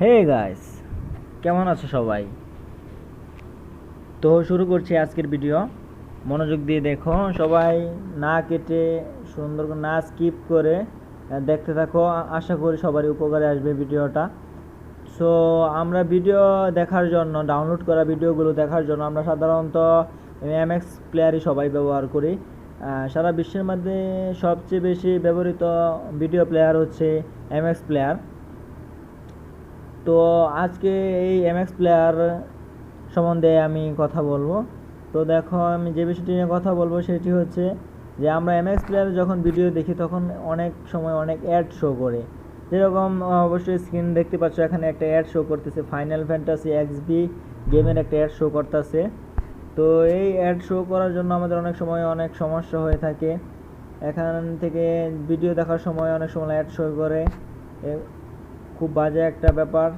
Hey guys, কেমন আছো সবাই? তো শুরু করছি আজকের ভিডিও। মনোযোগ দিয়ে দেখো সবাই, না কেটে সুন্দর করে না স্কিপ করে দেখতে থাকো। আশা করি সবারই উপকারে আসবে ভিডিওটা। সো আমরা ভিডিও দেখার জন্য, ডাউনলোড করা ভিডিওগুলো দেখার জন্য আমরা সাধারণত এমএক্স প্লেয়ারই সবাই ব্যবহার করি। সারা বিশ্বের মধ্যে সবচেয়ে বেশি ব্যবহৃত ভিডিও প্লেয়ার হচ্ছে এমএক্স প্লেয়ার। তো আজকে এই এমএক্স প্লেয়ার সম্বন্ধে আমি কথা বলবো। তো দেখো, আমি যে বিষয়টি নিয়ে কথা বলবো সেটি হচ্ছে যে আমরা এমএক্স প্লেয়ারে যখন ভিডিও দেখি তখন অনেক সময় অনেক অ্যাড শো করে। যেরকম অবশ্যই স্ক্রিন দেখতে পাচ্ছ, এখানে একটা অ্যাড শো করতেছে, ফাইনাল ফ্যান্টাসি এক্সবি গেমের একটা অ্যাড শো করতেছে। তো এই অ্যাড শো করার জন্য আমাদের অনেক সময় অনেক সমস্যা হয়ে থাকে। এখান থেকে ভিডিও দেখার সময় অনেক সময় অ্যাড শো করে, খুব বাজে একটা ব্যাপার।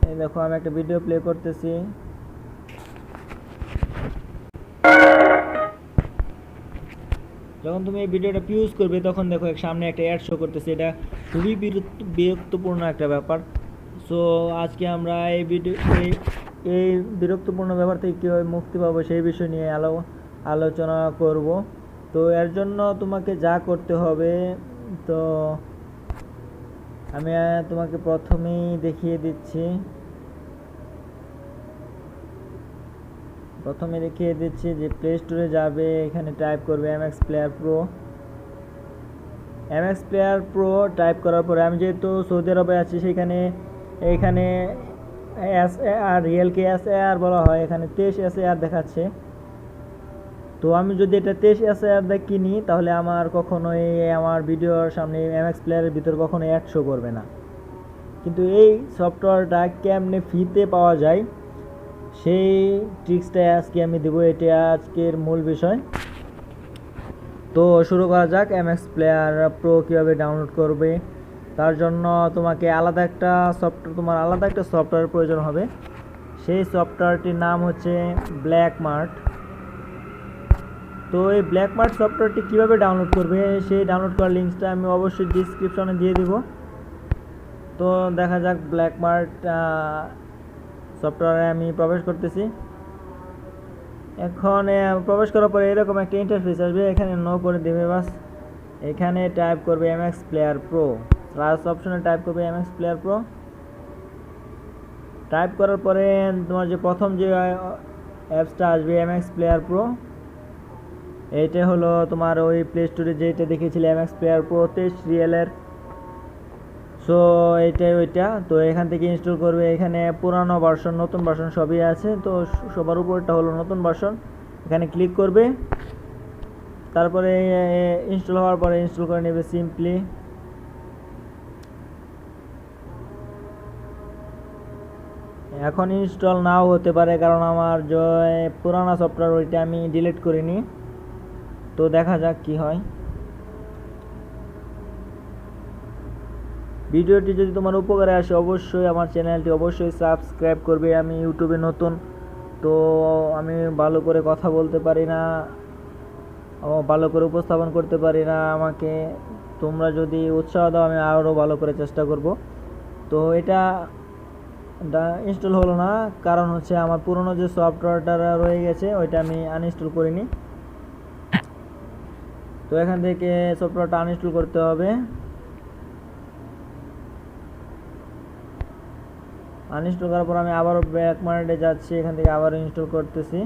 এই দেখো, আমি একটা ভিডিও প্লে করতেছি। যখন তুমি এই ভিডিওটা পিউজ করবে তখন দেখো সামনে একটা অ্যাড শো করতেছে। এটা খুবই বিরক্তপূর্ণ একটা ব্যাপার। সো আজকে আমরা এই বিরক্তপূর্ণ ব্যাপার থেকে কীভাবে মুক্তি পাবো সেই বিষয় নিয়ে আলোচনা করব। তো এর জন্য তোমাকে যা করতে হবে, তো আমি তোমাকে প্রথমেই দেখিয়ে দিচ্ছি। প্রথমে দেখিয়ে দিচ্ছি যে প্লে স্টোরে যাবে, এখানে টাইপ করবে MX player pro. MX player pro type করার পরে, আমি যেহেতু সৌদি আরবে আছি সেখানে এখানে S A R রিয়েলকে S A আর বলা হয়, এখানে 23 এস এ আর দেখাচ্ছে। তো আমি যদি এটা 23 এস এ আর কিনি তাহলে আমার কখনোই আমার ভিডিওর সামনে এমএক্স প্লেয়ারের ভিতর কখনো অ্যাড শো করবে না। কিন্তু এই সফটওয়্যারটা কেমনে ফ্রিতে পাওয়া যায় সেই ট্রিক্সটা আজকে আমি দেবো, এটা আজকের মূল বিষয়। তো শুরু করা যাক। এমএক্স প্লেয়ার প্রো কীভাবে ডাউনলোড করবে, তার জন্য তোমার আলাদা একটা সফটওয়্যার প্রয়োজন হবে। সেই সফটওয়্যারটির নাম হচ্ছে ব্ল্যাক মার্ট। তো এই ব্ল্যাক মার্ট সফটওয়্যারটি কীভাবে ডাউনলোড করবে সেই ডাউনলোড করার লিঙ্কটা আমি অবশ্যই ডিসক্রিপশনে দিয়ে দিব। তো দেখা যাক, ব্ল্যাক মার্ট সফটওয়্যারে আমি প্রবেশ করতেছি। এখন প্রবেশ করার পরে এরকম একটা ইন্টারফেস আসবে, এখানে নো করে দেবে বাস। এখানে টাইপ করবে এমএক্স প্লেয়ার প্রো, সার্চ অপশনে টাইপ করবে এমএক্স প্লেয়ার প্রো। টাইপ করার পরে তোমার যে প্রথম যে অ্যাপসটা আসবে এমএক্স প্লেয়ার প্রো, এইটা হলো তোমার ওই প্লে স্টোরে যেটা দেখেছিলে এমএক্স প্লেয়ার প্রো 23 রিয়েলের। সো এইটাই ওইটা। তো এখান থেকে ইনস্টল করবে। এখানে পুরানো ভার্সন নতুন ভার্সন সবই আছে, তো সবার উপরটা হলো নতুন ভার্সন। এখানে ক্লিক করবে, তারপরে ইনস্টল হওয়ার পরে ইনস্টল করে নেবে সিম্পলি। এখন ইনস্টল নাও হতে পারে, কারণ আমার যে পুরানো সফটওয়্যার ওইটা আমি ডিলিট করিনি। তো দেখা যাক কি হয়। ভিডিওটি যদি তোমার উপকারে আসে অবশ্যই আমার চ্যানেলটি অবশ্যই সাবস্ক্রাইব করবে। আমি ইউটিউবে নতুন, তো আমি ভালো করে কথা বলতে পারি না, ভালো করে উপস্থাপন করতে পারি না। আমাকে তোমরা যদি উৎসাহ দাও আমি আরও ভালো করে চেষ্টা করব। তো এটা ইনস্টল হলো না, কারণ হচ্ছে আমার পুরনো যে সফটওয়্যারটা রয়ে গেছে ওইটা আমি আনইনস্টল করিনি। তো এখান থেকে সফটওয়্যারটা আনইনস্টল করতে হবে। আনইনস্টল করার পর আমি আবারও ব্যাক মার্কেটে যাচ্ছি, এখান থেকে আবার ইনস্টল করতেছি।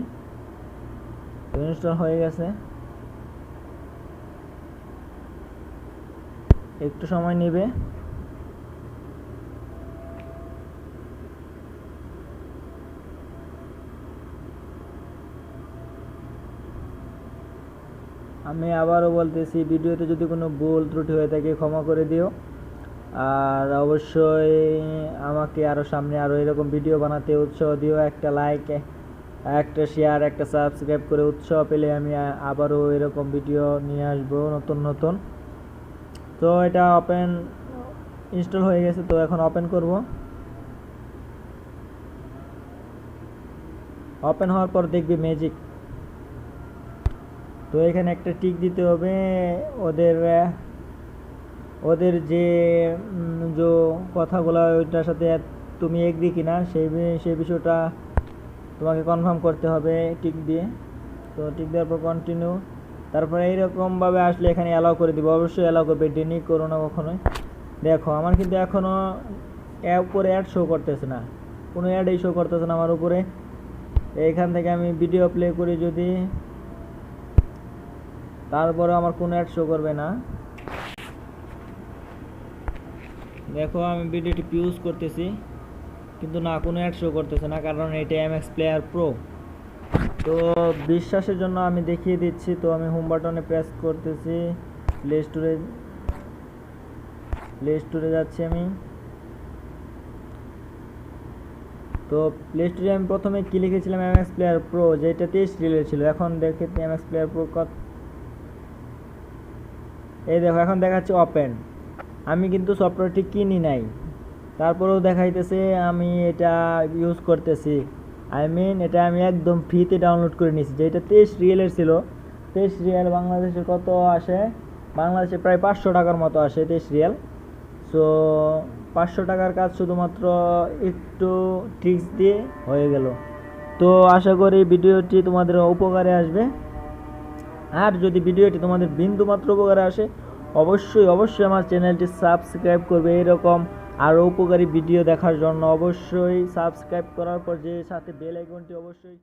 তো ইনস্টল হয়ে গেছে, একটু সময় নেবে। আমি আবারও বলতেছি, ভিডিওতে যদি কোনো ভুল ত্রুটি হয়ে থাকে ক্ষমা করে দিও। আর অবশ্যই আমাকে আরও সামনে আরও এরকম ভিডিও বানাতে উৎসাহ দিও। একটা লাইক, একটা শেয়ার, একটা সাবস্ক্রাইব করে উৎসাহ পেলে আমি আবারও এরকম ভিডিও নিয়ে আসবো নতুন নতুন। তো এটা ইনস্টল হয়ে গেছে, তো এখন ওপেন করব। ওপেন হওয়ার পর দেখবি ম্যাজিক। তো এখানে একটা টিক দিতে হবে ওদের ওদের যে যে কথাগুলো ওইটার সাথে তুমি এগ্রি কিনা সেই বিষয়টা তোমাকে কনফার্ম করতে হবে টিক দিয়ে। তো টিক দেওয়ার পর কন্টিনিউ, তারপরে এইরকমভাবে আসলে এখানে অ্যালাউ করে দিব, অবশ্যই অ্যালাউ করবে, ডিনি করো না কখনোই। দেখো আমার কিন্তু এখনও উপরে অ্যাড শো করতেছে না, কোনো অ্যাডই শো করতেছে না আমার উপরে। এইখান থেকে আমি ভিডিও প্লে করি যদি, তারপরে আমার কোনো অ্যাড শো করবে না। দেখো আমি ভিডিওটি ইউজ করতেছি কিন্তু না, কোনো অ্যাড শো করতেছে না, কারণ এটা এমএক্স প্লেয়ার প্রো। তো বিশ্বাসের জন্য আমি দেখিয়ে দিচ্ছি। তো আমি হোম বাটনে প্রেস করতেছি, প্লে স্টোরে যাচ্ছি আমি। তো প্লে স্টোরে আমি প্রথমে কি লিখেছিলাম, এমএক্স প্লেয়ার প্রো, যেটা 23 রিলের ছিল। এখন দেখে এমএক্স প্লেয়ার প্রো এই দেখো এখন দেখাচ্ছে ওপেন। আমি কিন্তু সফটওয়্যারটি কিনি নাই, তারপরেও দেখাইতেছে আমি এটা ইউজ করতেছি। এটা আমি একদম ফ্রিতে ডাউনলোড করে নিয়েছি, যেটা 23 রিয়েলের ছিল। 23 রিয়েল বাংলাদেশে কত আসে, বাংলাদেশে প্রায় 500 টাকার মতো আসে 23 রিয়েল। সো 500 টাকার কাজ শুধুমাত্র একটু ট্রিক্স দিয়ে হয়ে গেল। তো আশা করি ভিডিওটি তোমাদের উপকারে আসবে। আর যদি ভিডিওটি তোমাদের বিন্দুমাত্র উপকারে আসে, অবশ্যই আমার চ্যানেলটি সাবস্ক্রাইব করবে। এরকম আরও উপকারী ভিডিও দেখার জন্য অবশ্যই সাবস্ক্রাইব করার পর যে সাথে বেল আইকনটি অবশ্যই